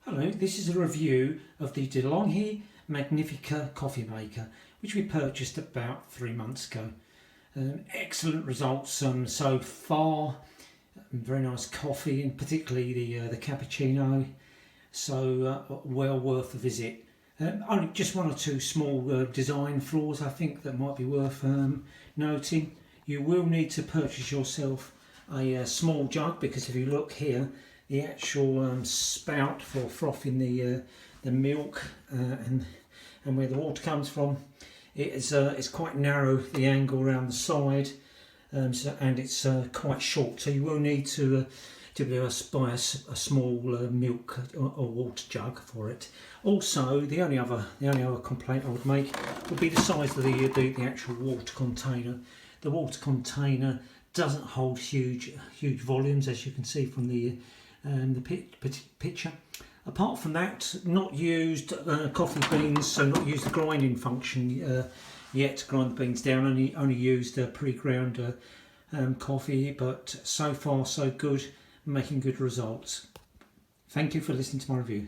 Hello, this is a review of the DeLonghi Magnifica coffee maker, which we purchased about 3 months ago. Excellent results so far. Very nice coffee, and particularly the cappuccino. So well worth a visit. Only just one or two small design flaws I think that might be worth noting. You will need to purchase yourself a small jug, because if you look here, the actual spout for frothing the milk and where the water comes from, it's quite narrow, the angle around the side, and it's quite short. So you will need to be able to buy a small milk or water jug for it. Also, the only other complaint I would make would be the size of the actual water container. The water container doesn't hold huge volumes, as you can see from the picture. Apart from that, not used coffee beans, so not used the grinding function yet to grind the beans down. Only used pre-ground coffee, but so far so good, making good results. Thank you for listening to my review.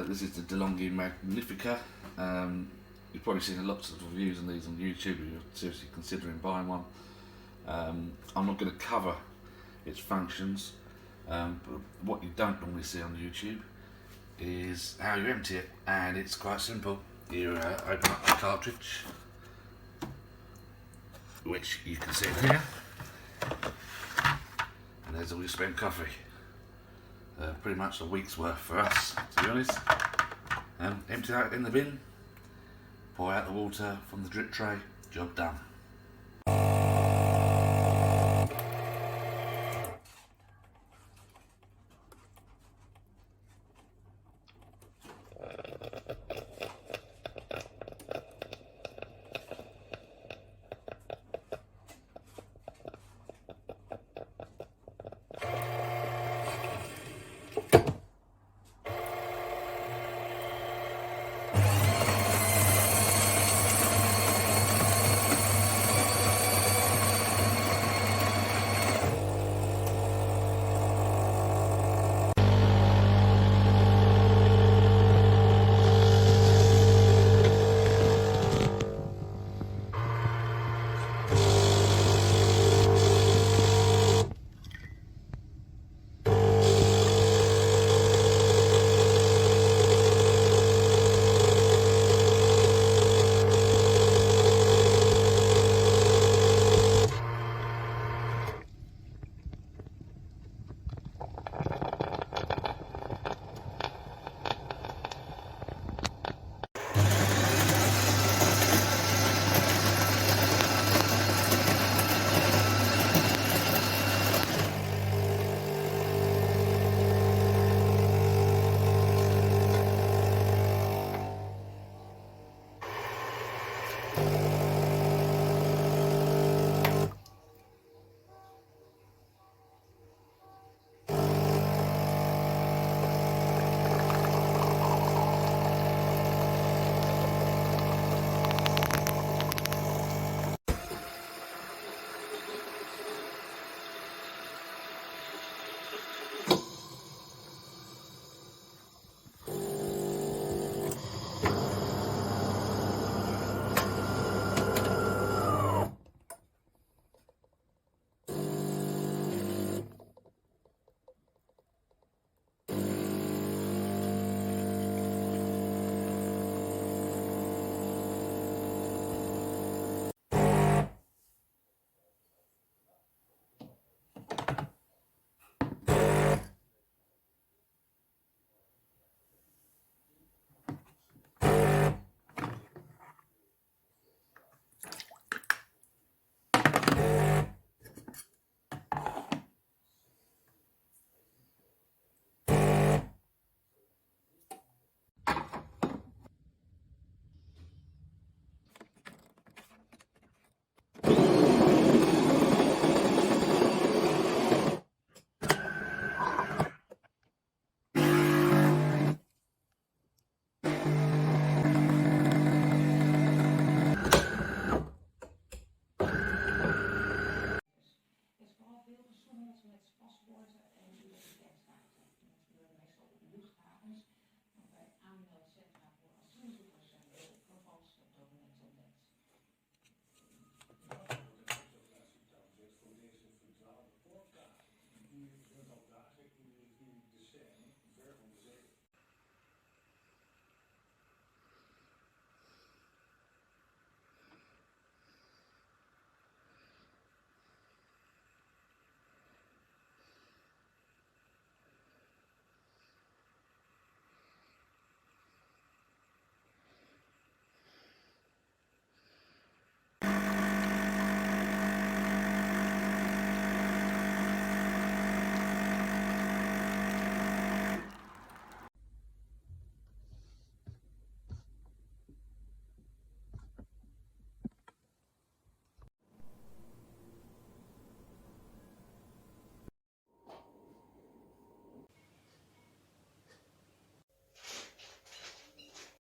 This is the DeLonghi Magnifica. You've probably seen lots of reviews on these on YouTube if you're seriously considering buying one. I'm not going to cover its functions, but what you don't normally see on YouTube is how you empty it, and it's quite simple. You open up the cartridge, which you can see here, and there's all your spent coffee. Pretty much a week's worth for us, to be honest. Empty out in the bin, pour out the water from the drip tray, job done.